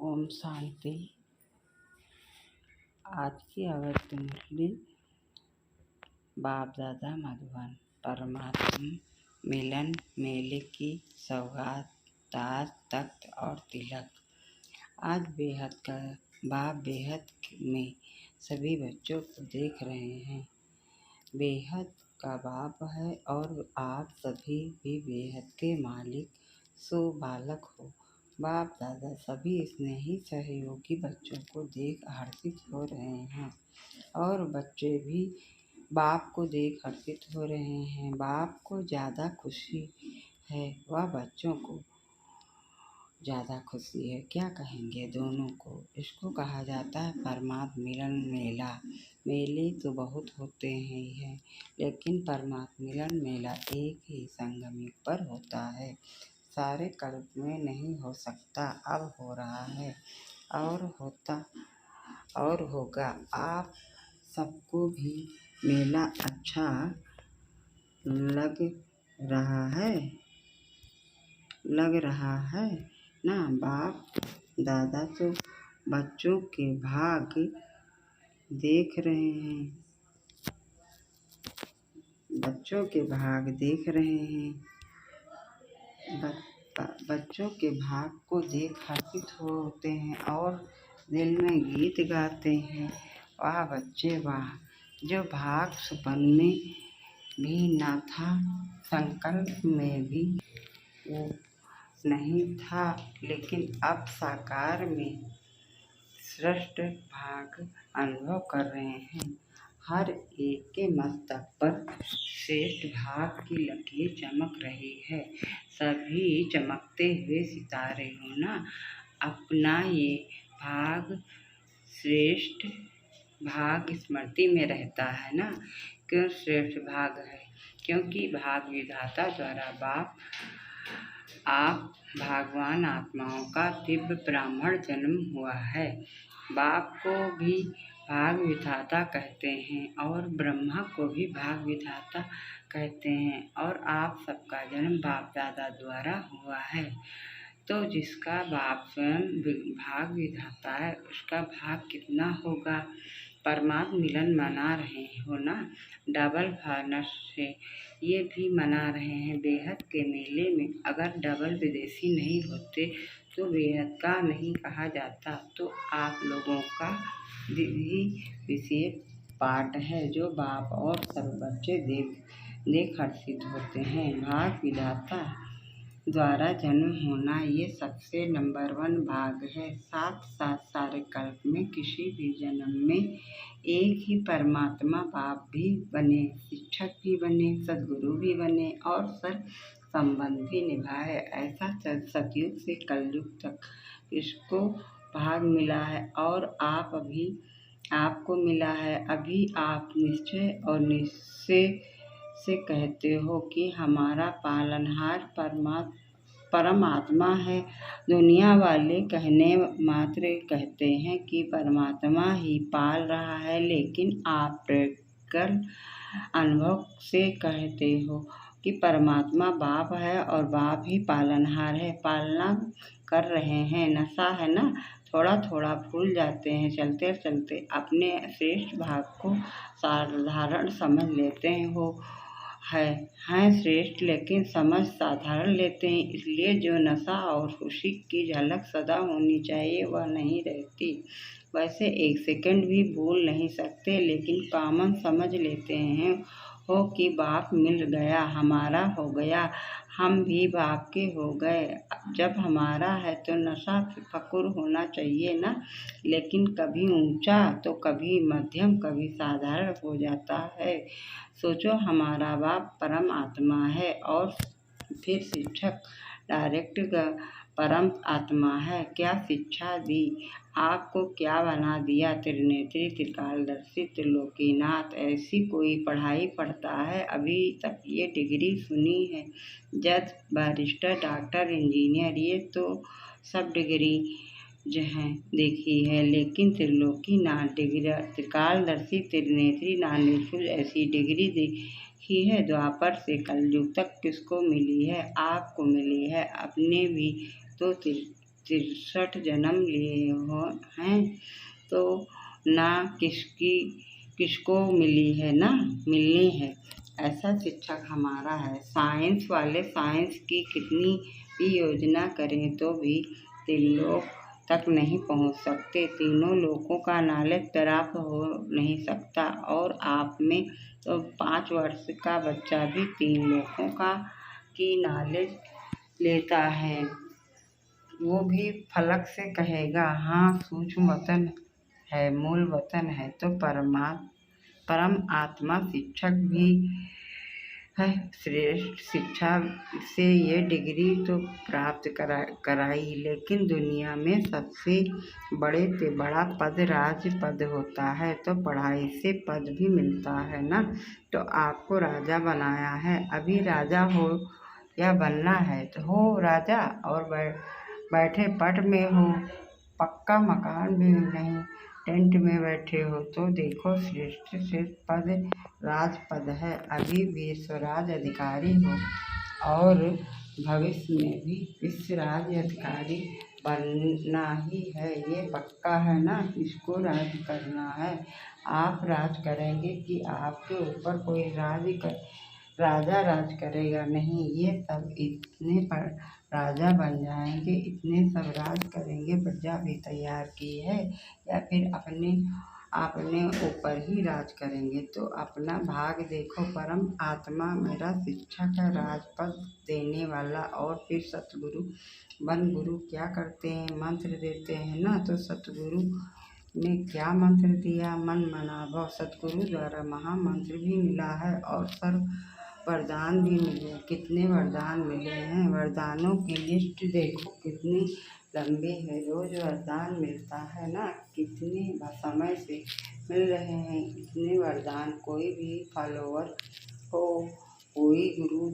ओम शांति। आज की अवैध मुरली बाप दादा मधुबन। परमात्मा मिलन मेले की सौगात, ताज तख्त और तिलक। आज बेहद का बाप बेहद में सभी बच्चों को देख रहे हैं। बेहद का बाप है और आप सभी भी बेहद के मालिक सो बालक हो। बाप दादा सभी स्नेही सहयोगी बच्चों को देख हर्षित हो रहे हैं और बच्चे भी बाप को देख हर्षित हो रहे हैं। बाप को ज़्यादा खुशी है, वह बच्चों को ज़्यादा खुशी है। क्या कहेंगे दोनों को? इसको कहा जाता है परमात्मा मिलन मेला। मेले तो बहुत होते हैं लेकिन परमात्मा मिलन मेला एक ही संगम पर होता है। सारे कल्प में नहीं हो सकता, अब हो रहा है और होता और होगा। आप सबको भी मेला अच्छा लग रहा है ना? बाप दादा तो बच्चों के भाग देख रहे हैं, बच्चों के भाग को देख हर्षित होते हैं और दिल में गीत गाते हैं। वाह बच्चे वाह, जो भाग सुपन में भी न था, संकल्प में भी वो नहीं था, लेकिन अब साकार में श्रेष्ठ भाग अनुभव कर रहे हैं। हर एक के मस्तक पर श्रेष्ठ भाग की लकीर चमक रही है। सभी चमकते हुए सितारे हो ना। अपना ये भाग श्रेष्ठ भाग स्मृति में रहता है ना। क्यों श्रेष्ठ भाग है? क्योंकि भाग विधाता द्वारा बाप आप भगवान आत्माओं का दिव्य ब्राह्मण जन्म हुआ है। बाप को भी भाग विधाता कहते हैं और ब्रह्मा को भी भाग विधाता कहते हैं और आप सबका जन्म बाप दादा द्वारा हुआ है। तो जिसका बाप स्वयं भाग विधाता है उसका भाग कितना होगा? परमात्मा मिलन मना रहे हो ना, डबल फानस से ये भी मना रहे हैं। बेहद के मेले में अगर डबल विदेशी नहीं होते तो बेहद का नहीं कहा जाता। तो आप लोगों का भी विशेष पाठ है जो बाप और सब बच्चे देख हर्षित होते हैं। भाग विधाता द्वारा जन्म होना ये सबसे नंबर 1 भाग है। साथ साथ सारे कल्प में किसी भी जन्म में एक ही परमात्मा बाप भी बने, शिक्षक भी बने, सद्गुरु भी बने और सर संबंध भी निभाए। ऐसा सतयुग से कलयुग तक इसको भाग मिला है और आपको मिला है। अभी आप निश्चय और निश्चय से कहते हो कि हमारा पालनहार परमात्मा है। दुनिया वाले कहने मात्र कहते हैं कि परमात्मा ही पाल रहा है, लेकिन आप प्रैक्टिकल अनुभव से कहते हो कि परमात्मा बाप है और बाप ही पालनहार है। पालना कर रहे हैं, नशा है ना, थोड़ा थोड़ा भूल जाते हैं। चलते चलते अपने श्रेष्ठ भाग को साधारण समझ लेते हैं श्रेष्ठ, लेकिन समझ साधारण लेते हैं। इसलिए जो नशा और खुशी की झलक सदा होनी चाहिए वह नहीं रहती। वैसे एक सेकंड भी भूल नहीं सकते, लेकिन कॉमन समझ लेते हैं हो कि बाप मिल गया, हमारा हो गया, हम भी बाप के हो गए। जब हमारा है तो नशा फकुर होना चाहिए ना, लेकिन कभी ऊंचा तो कभी मध्यम कभी साधारण हो जाता है। सोचो हमारा बाप परम आत्मा है और फिर शिक्षक डायरेक्ट परम आत्मा है। क्या शिक्षा दी आपको, क्या बना दिया? त्रिनेत्री, त्रिकालदर्शी, त्रिलोकीनाथ, ऐसी कोई पढ़ाई पढ़ता है? अभी तक ये डिग्री सुनी है, जज, बैरिस्टर, डॉक्टर, इंजीनियर, ये तो सब डिग्री जो हैं देखी है, लेकिन त्रिलोकीनाथ डिग्री, त्रिकालदर्शी, त्रिनेत्री, नानेश्वर ऐसी डिग्री देखी है द्वापर से कलयुग तक किसको मिली है? आपको मिली है। अपने भी तो 63 जन्म लिए हैं तो ना किसको मिली है ना मिलनी है। ऐसा शिक्षक हमारा है। साइंस वाले साइंस की कितनी भी योजना करें तो भी तीनों तक नहीं पहुंच सकते। तीनों लोगों का नॉलेज प्राप्त हो नहीं सकता। और आप में तो 5 वर्ष का बच्चा भी 3 लोगों की नॉलेज लेता है। वो भी फलक से कहेगा हाँ सूक्ष्म वतन है, मूल वतन है। तो परम आत्मा शिक्षक भी है। श्रेष्ठ शिक्षा से ये डिग्री तो प्राप्त कराई, लेकिन दुनिया में सबसे बड़े से बड़ा पद राज पद होता है। तो पढ़ाई से पद भी मिलता है ना। तो आपको राजा बनाया है, अभी राजा हो या बनना है तो हो राजा, और बैठे पट में हो, पक्का मकान भी नहीं, टेंट में बैठे हो तो देखो श्रेष्ठ से पद राजपद है। अभी विश्वराज अधिकारी हो और भविष्य में भी विश्वराज अधिकारी बनना ही है, ये पक्का है ना। किसको राज करना है? आप राज करेंगे कि आपके ऊपर कोई राजा राज करेगा? नहीं, ये सब इतने पर राजा बन जाएंगे, इतने सब राज करेंगे। प्रजा भी तैयार की है या फिर अपने ऊपर ही राज करेंगे? तो अपना भाग देखो। परम आत्मा मेरा शिक्षक है, राजपद देने वाला। और फिर सतगुरु वन गुरु क्या करते हैं? मंत्र देते हैं ना। तो सतगुरु ने क्या मंत्र दिया? मन मनाभव। सतगुरु द्वारा महामंत्र भी मिला है और सर्व वरदान भी मिले। कितने वरदान मिले हैं? वरदानों की लिस्ट देखो कितनी लंबी है। रोज वरदान मिलता है ना, कितने समय से मिल रहे हैं इतने वरदान। कोई भी फॉलोअर हो, कोई गुरु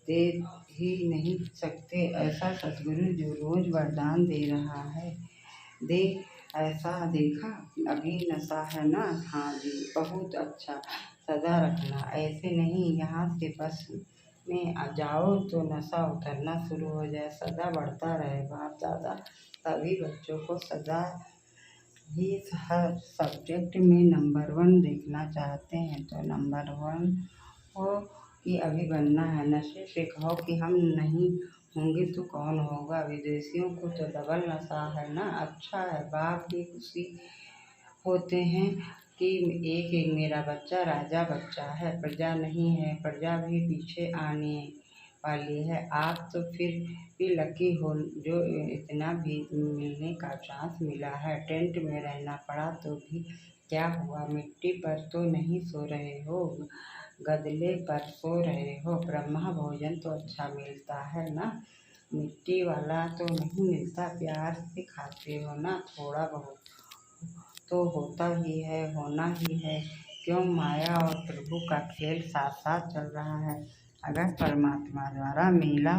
दे ही नहीं सकते ऐसा सतगुरु जो रोज वरदान दे रहा है। दे ऐसा देखा अभी नशा है ना। हाँ जी, बहुत अच्छा, सदा रखना। ऐसे नहीं यहाँ से बस में आ जाओ तो नशा उतरना शुरू हो जाए, सदा बढ़ता रहे। बाप दादा सभी बच्चों को सदा ही हर सब्जेक्ट में नंबर 1 देखना चाहते हैं। तो नंबर 1 हो कि अभी बनना है। नशे से कहो कि हम नहीं होंगे तो कौन होगा? विदेशियों को तो डबल नशा है ना। अच्छा है, बाप भी खुशी होते हैं कि एक मेरा बच्चा राजा बच्चा है। प्रजा नहीं है, प्रजा भी पीछे आने वाली है। आप तो फिर भी लकी हो जो इतना भी मिलने का चांस मिला है। टेंट में रहना पड़ा तो भी क्या हुआ? मिट्टी पर तो नहीं सो रहे हो, गदले पर सो रहे हो। ब्रह्मा भोजन तो अच्छा मिलता है ना, मिट्टी वाला तो नहीं मिलता। प्यार से खाते हो ना, थोड़ा बहुत तो होता ही है, होना ही है। क्यों? माया और प्रभु का खेल साथ साथ चल रहा है। अगर परमात्मा द्वारा मेला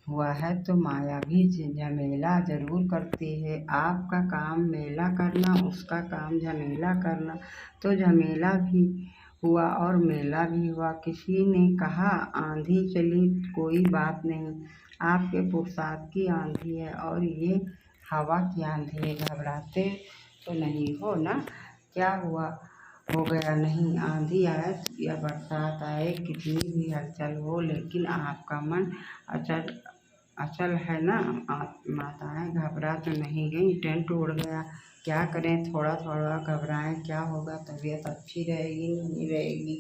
हुआ है तो माया भी झमेला जरूर करती है। आपका काम मेला करना, उसका काम झमेला करना। तो झमेला भी हुआ और मेला भी हुआ। किसी ने कहा आंधी चली, कोई बात नहीं, आपके पुरुषार्थ की आंधी है और ये हवा की आंधी है। घबराते तो नहीं हो ना? क्या हुआ? हो गया नहीं। आंधी आए या बरसात आए, कितनी भी हलचल हो, लेकिन आपका मन अचल है ना। माताएं घबरा तो नहीं गई, टेंट उड़ गया, क्या करें? थोड़ा थोड़ा घबराएं, क्या होगा? तबीयत अच्छी रहेगी नहीं रहेगी,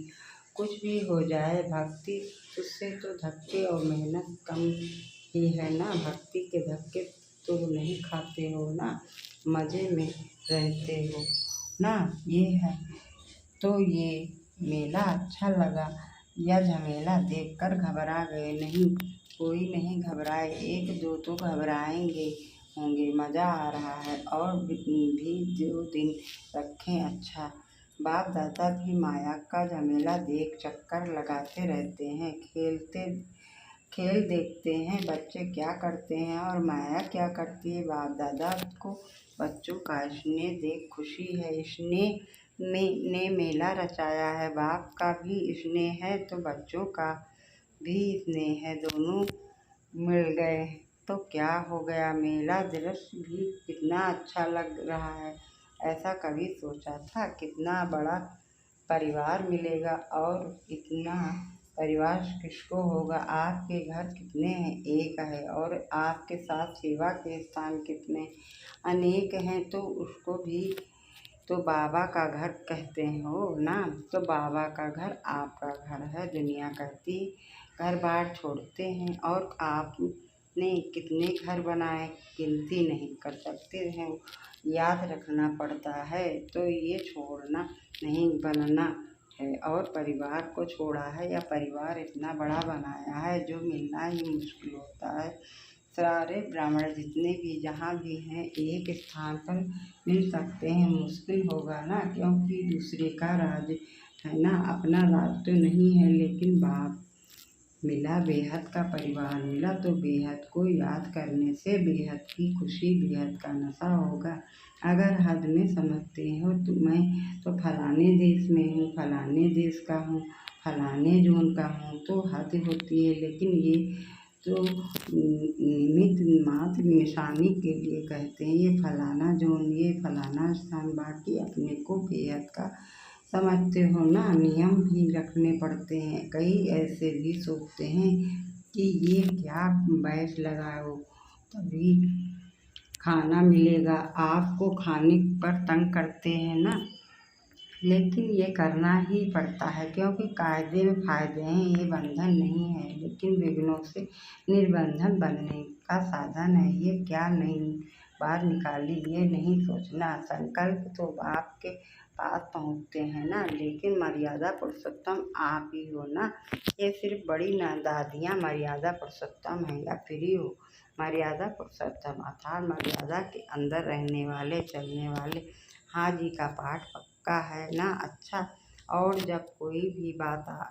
कुछ भी हो जाए। भक्ति उससे तो धक्के और मेहनत कम ही है ना। भक्ति के धक्के तो नहीं खाते हो ना, मज़े में रहते हो ना। ये है तो ये मेला अच्छा लगा या झमेला देखकर घबरा गए? नहीं, कोई नहीं घबराए। 1-2 तो घबराएंगे होंगे। मज़ा आ रहा है और भी 2 दिन रखें। अच्छा, बाप दादा भी माया का झमेला देख चक्कर लगाते रहते हैं। खेल देखते हैं बच्चे क्या करते हैं और माया क्या करती है। बाप दादा को बच्चों का स्नेह देख खुशी है। स्नेह ने मेला रचाया है। बाप का भी स्नेह है तो बच्चों का भी स्नेह है, दोनों मिल गए तो क्या हो गया, मेरा दृश्य भी कितना अच्छा लग रहा है। ऐसा कभी सोचा था कितना बड़ा परिवार मिलेगा, और इतना परिवार किसको होगा। आपके घर कितने हैं, एक है, और आपके साथ सेवा के स्थान कितने अनेक हैं, तो उसको भी तो बाबा का घर कहते हो ना। तो बाबा का घर आपका घर है। दुनिया कहती घर बार छोड़ते हैं, और आपने कितने घर बनाए गिनती नहीं कर सकते हैं। याद रखना पड़ता है तो ये छोड़ना नहीं बनना है, और परिवार को छोड़ा है या परिवार इतना बड़ा बनाया है जो मिलना ही मुश्किल होता है। सारे ब्राह्मण जितने भी जहाँ भी हैं एक स्थान पर मिल सकते हैं, मुश्किल होगा ना, क्योंकि दूसरे का राज है ना, अपना राज तो नहीं है। लेकिन बाप मिला, बेहद का परिवार मिला, तो बेहद को याद करने से बेहद की खुशी, बेहद का नशा होगा। अगर हद में समझते हो तो मैं तो फलाने देश में हूँ, फलाने देश का हूँ, फलाने जोन का हूँ, तो हद होती है। लेकिन ये तो निमित्त मात्र निशानी के लिए कहते हैं, ये फलाना जोन, ये फलाना स्थान। बाकी अपने को बेहद का समझते हो ना। नियम भी रखने पड़ते हैं। कई ऐसे भी सोचते हैं कि ये क्या बैच लगाओ तभी खाना मिलेगा, आपको खाने पर तंग करते हैं ना। लेकिन ये करना ही पड़ता है, क्योंकि कायदे में फ़ायदे हैं, ये बंधन नहीं है। लेकिन विघ्नों से निर्बंधन बनने का साधन है। ये क्या नई बात निकाली, ये नहीं सोचना। संकल्प तो आपके पास पहुँचते हैं ना, लेकिन मर्यादा पुरुषोत्तम आप ही हो ना। ये सिर्फ बड़ी ना दादियाँ मर्यादा पुरुषोत्तम हैं, या फिर ही हो मर्यादा पुरुषोत्तम, अर्थात मर्यादा के अंदर रहने वाले, चलने वाले। हाँ जी का पाठ पक्का है ना। अच्छा, और जब कोई भी बात आ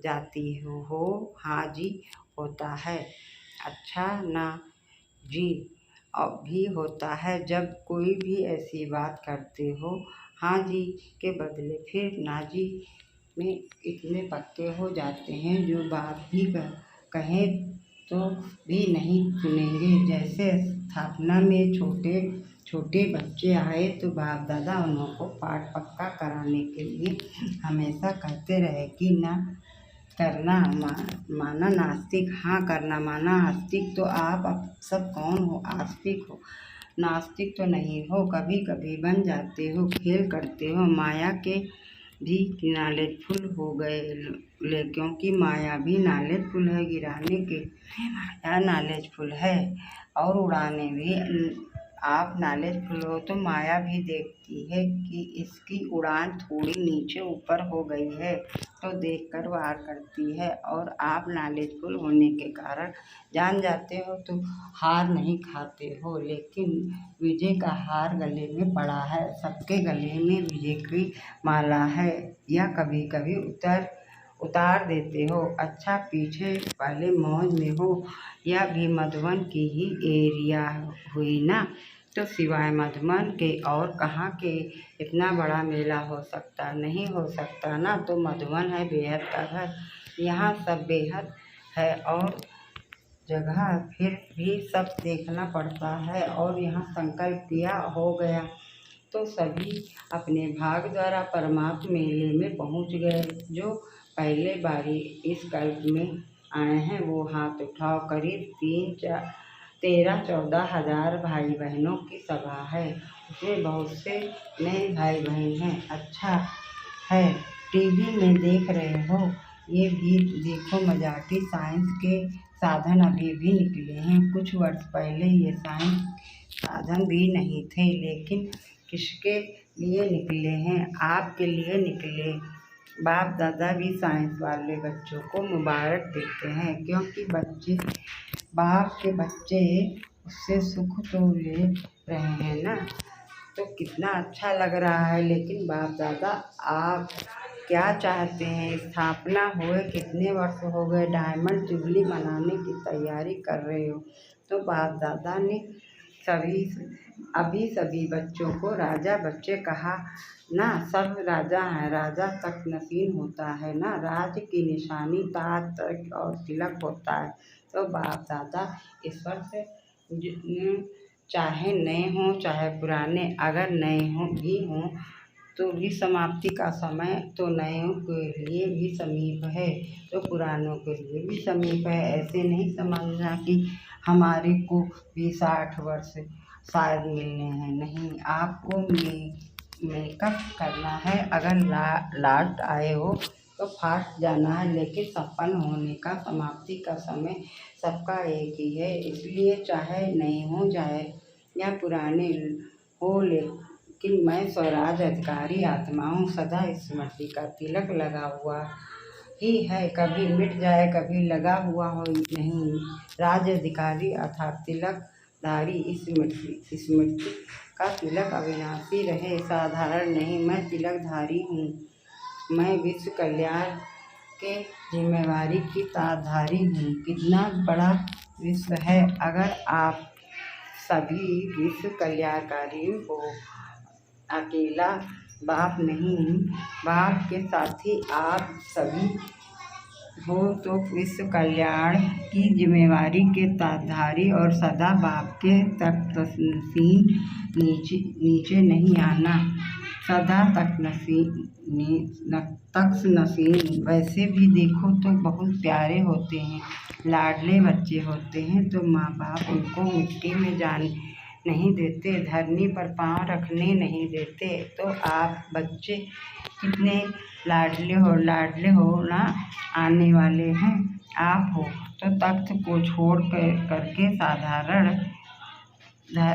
जाती हो हाँ जी होता है। अच्छा ना जी भी होता है। जब कोई भी ऐसी बात करते हो हाँ जी के बदले फिर ना जी में इतने पक्के हो जाते हैं, जो बात भी कहें तो भी नहीं सुनेंगे। जैसे स्थापना में छोटे छोटे बच्चे आए तो बाप दादा उनको पाठ पक्का कराने के लिए हमेशा कहते रहे कि ना करना माना नास्तिक, हाँ करना माना आस्तिक। तो आप अब सब कौन हो, आस्तिक हो, नास्तिक तो नहीं हो। कभी कभी बन जाते हो, खेल करते हो, माया के भी नॉलेजफुल हो गए, क्योंकि माया भी नॉलेजफुल है। गिराने के लिए माया नॉलेजफुल है, और उड़ाने भी आप नॉलेजफुल हो, तो माया भी देखती है कि इसकी उड़ान थोड़ी नीचे ऊपर हो गई है, तो देखकर वार करती है। और आप नॉलेजफुल होने के कारण जान जाते हो, तो हार नहीं खाते हो। लेकिन विजय का हार गले में पड़ा है, सबके गले में विजय की माला है, या कभी कभी उतार देते हो। अच्छा, पीछे वाले मौज में हो, यह भी मधुबन की ही एरिया हुई ना। तो सिवाय मधुबन के और कहाँ के इतना बड़ा मेला हो सकता, नहीं हो सकता ना। तो मधुबन है बेहद का घर, यहाँ सब बेहद है, और जगह फिर भी सब देखना पड़ता है। और यहाँ संकल्प किया हो गया तो सभी अपने भाग द्वारा परमात्मा मेले में पहुँच गए। जो पहले बारी इस कल्प में आए हैं वो हाथ उठाओ। करीब 13-14 हज़ार भाई बहनों की सभा है, उसमें बहुत से नए भाई बहन हैं। अच्छा है, टीवी में देख रहे हो, ये भी देखो मजाकी साइंस के साधन अभी भी निकले हैं। कुछ वर्ष पहले ये साइंस साधन भी नहीं थे, लेकिन किसके लिए निकले हैं, आपके लिए निकले। बाप दादा भी साइंस वाले बच्चों को मुबारक देते हैं, क्योंकि बच्चे बाप के बच्चे उससे सुख तो ले रहे हैं ना। तो कितना अच्छा लग रहा है। लेकिन बाप दादा आप क्या चाहते हैं, स्थापना हुए कितने वर्ष हो गए, डायमंड जुबली मनाने की तैयारी कर रहे हो। तो बाप दादा ने सभी बच्चों को राजा बच्चे कहा ना। सब राजा हैं, राजा तक नसीन होता है ना। राज की निशानी ताज तक और तिलक होता है। तो बाप दादा ईश्वर से चाहे नए हों चाहे पुराने, अगर नए भी हों तो भी समाप्ति का समय तो नयों के लिए भी समीप है तो पुरानों के लिए भी समीप है। ऐसे नहीं समझना कि हमारे को भी 60 वर्ष शायद मिलने हैं, नहीं, आपको मेकअप करना है। अगर लास्ट आए हो तो फास्ट जाना है, लेकिन संपन्न होने का समाप्ति का समय सबका एक ही है। इसलिए चाहे नए हों चाहे या पुराने हो, लेकिन मैं स्वराज अधिकारी आत्मा हूँ, सदा स्मृति का तिलक लगा हुआ ही है, कभी मिट जाए कभी लगा हुआ हो नहीं। राज अधिकारी अर्थात तिलकधारी, स्मृति का तिलक अविनाशी रहे, साधारण नहीं। मैं तिलकधारी हूँ, मैं विश्व कल्याण के जिम्मेवारी की ताजधारी हूँ। कितना बड़ा विश्व है, अगर आप सभी विश्व कल्याणकारी हो, अकेला बाप नहीं, बाप के साथी आप सभी हो तो विश्व कल्याण की जिम्मेवारी के ताजधारी और सदा बाप के तख्तनशीन नीचे नहीं आना, सदा तख्तनशीन। वैसे भी देखो तो बहुत प्यारे होते हैं, लाडले बच्चे होते हैं, तो माँ बाप उनको मिट्टी में जाने नहीं देते, धरनी पर पाँव रखने नहीं देते। तो आप बच्चे कितने लाडले हो ना, आने वाले हैं आप हो तो तख्त को छोड़ करके साधारण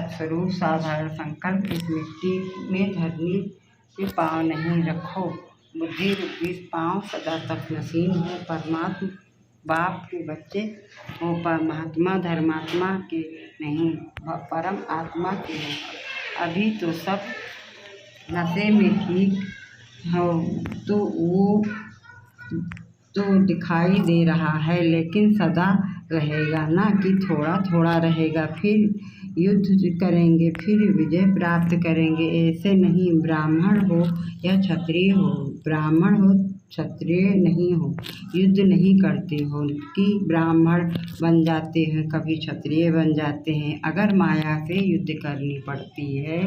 स्वरूप साधारण संकल्प इस मिट्टी में धरनी पे पाँव नहीं रखो। बुद्धि रूपी पाँव सदा तख्तनशीन हो, परमात्मा बाप के बच्चे हो, परमात्मा धर्मात्मा के नहीं, परम आत्मा के हो। अभी तो सब नशे में ठीक हो तो वो तो दिखाई दे रहा है, लेकिन सदा रहेगा ना कि थोड़ा थोड़ा रहेगा। फिर युद्ध करेंगे, फिर विजय प्राप्त करेंगे, ऐसे नहीं। ब्राह्मण हो या क्षत्रिय हो, ब्राह्मण हो क्षत्रिय नहीं हो, युद्ध नहीं करते हो कि ब्राह्मण बन जाते हैं, कभी क्षत्रिय बन जाते हैं। अगर माया से युद्ध करनी पड़ती है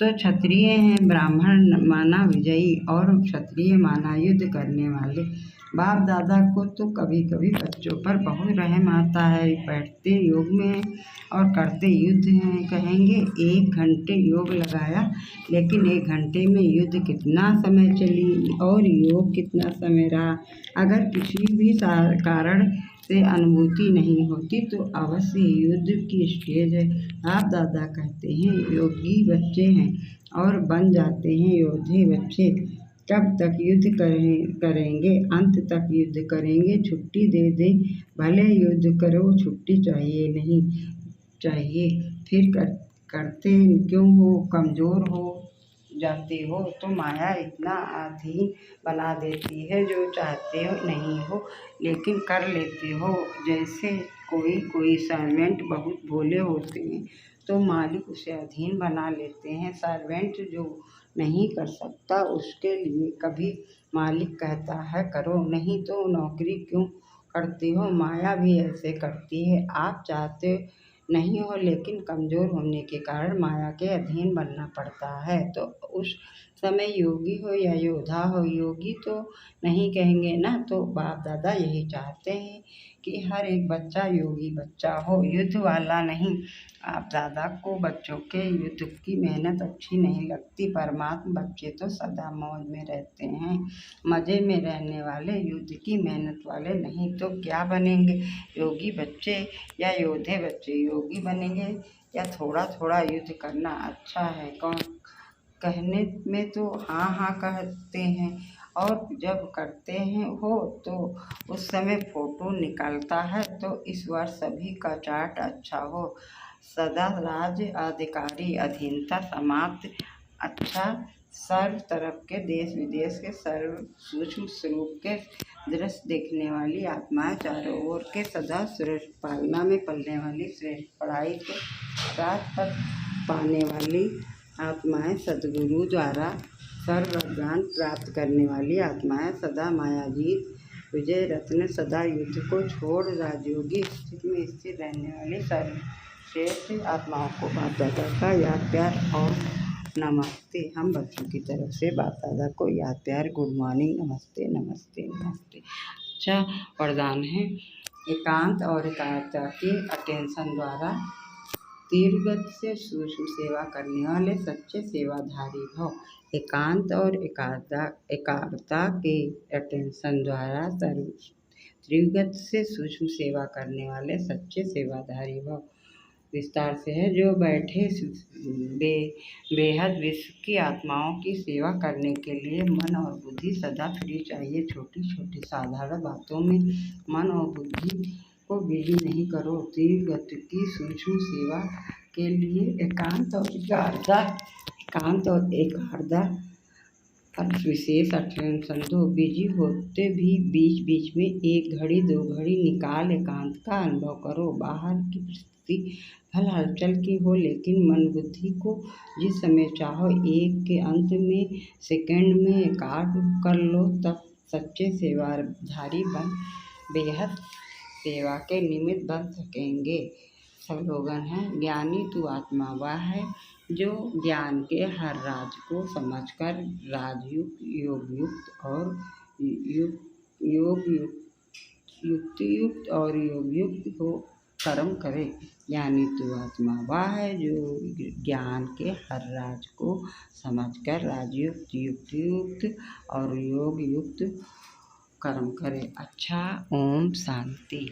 तो क्षत्रिय हैं, ब्राह्मण माना विजयी और क्षत्रिय माना युद्ध करने वाले। बाप दादा को तो कभी कभी बच्चों पर बहुत रहम आता है, बैठते योग में और करते युद्ध हैं। कहेंगे 1 घंटे योग लगाया, लेकिन 1 घंटे में युद्ध कितना समय चली और योग कितना समय रहा। अगर किसी भी कारण से अनुभूति नहीं होती तो अवश्य युद्ध की स्टेज है। बाप दादा कहते हैं योगी बच्चे हैं और बन जाते हैं योद्धे बच्चे। कब तक युद्ध करेंगे, अंत तक युद्ध करेंगे। छुट्टी दे दें भले युद्ध करो, छुट्टी चाहिए नहीं चाहिए। फिर करते क्यों हो, कमज़ोर हो जाते हो तो माया इतना अधीन बना देती है, जो चाहते हो नहीं हो लेकिन कर लेते हो। जैसे कोई सर्वेंट बहुत भोले होते हैं तो मालिक उसे अधीन बना लेते हैं। सर्वेंट जो नहीं कर सकता उसके लिए कभी मालिक कहता है करो, नहीं तो नौकरी क्यों करते हो। माया भी ऐसे करती है, आप चाहते नहीं हो लेकिन कमज़ोर होने के कारण माया के अधीन बनना पड़ता है। तो उस समय योगी हो या योद्धा हो, योगी तो नहीं कहेंगे ना। तो बाप दादा यही चाहते हैं कि हर एक बच्चा योगी बच्चा हो, युद्ध वाला नहीं। बाप दादा को बच्चों के युद्ध की मेहनत अच्छी नहीं लगती। परमात्मा बच्चे तो सदा मौज में रहते हैं, मज़े में रहने वाले, युद्ध की मेहनत वाले नहीं। तो क्या बनेंगे, योगी बच्चे या योद्धे बच्चे? योगी बनेंगे या थोड़ा थोड़ा युद्ध करना अच्छा है? कौन कहने में तो हाँ हाँ कहते हैं और जब करते हैं हो तो उस समय फोटो निकलता है। तो इस वर्ष सभी का चार्ट अच्छा हो, सदा राज्य अधिकारी अधीनता समाप्त, अच्छा सर्व तरफ के देश विदेश के सर्व सूक्ष्म स्वरूप के दृश्य देखने वाली आत्माएं, चारों ओर के सदा श्रेष्ठ पालना में पलने वाली, श्रेष्ठ पढ़ाई के राज पर पाने वाली आत्माएं, सदगुरु द्वारा सर्व ज्ञान प्राप्त करने वाली आत्माएं, सदा मायाजीत विजय रत्न, सदा युद्ध को छोड़ राजयोगी स्थिति में स्थिर रहने वाली सर्व श्रेष्ठ आत्माओं को बाप दादा का याद प्यार और नमस्ते। हम बच्चों की तरफ से बाप दादा को याद प्यार, गुड मॉर्निंग, नमस्ते नमस्ते नमस्ते। अच्छा वरदान है, एकांत और एकाग्रता के अटेंशन द्वारा तीव्र गति से सूक्ष्म सेवा करने वाले सच्चे सेवाधारी भव। एकांत और एकाग्रता के अटेंशन द्वारा तीव्र गति से सूक्ष्म सेवा करने वाले सच्चे सेवाधारी भव। विस्तार से है, जो बैठे बेहद विश्व की आत्माओं की सेवा करने के लिए मन और बुद्धि सदा फ्री चाहिए। छोटी छोटी साधारण बातों में मन और बुद्धि को बिजी नहीं करो। तीव्र गति की सूक्ष्म सेवा के लिए एकांत और एकाग्रता पर विशेष अटेंशन दो। बिजी होते भी बीच बीच में 1 घड़ी 2 घड़ी निकाल एकांत का अनुभव करो। बाहर की परिस्थिति भले हलचल की हो, लेकिन मन बुद्धि को जिस समय चाहो एक के अंत में सेकंड में एकाग्र कर लो, तब सच्चे सेवाधारी बन बेहद सेवा के निमित्त बन सकेंगे। सब लोगन हैं, ज्ञानी तू आत्मा वह है जो ज्ञान के हर राज को समझकर राजयुक्त योगयुक्त और युक्तियुक्त और योगयुक्त हो कर्म करे। ज्ञानी तू आत्मा वह है जो ज्ञान के हर राज को समझकर राजयुक्त युक्तियुक्त और योगयुक्त कर्म करे। अच्छा, ओम शांति।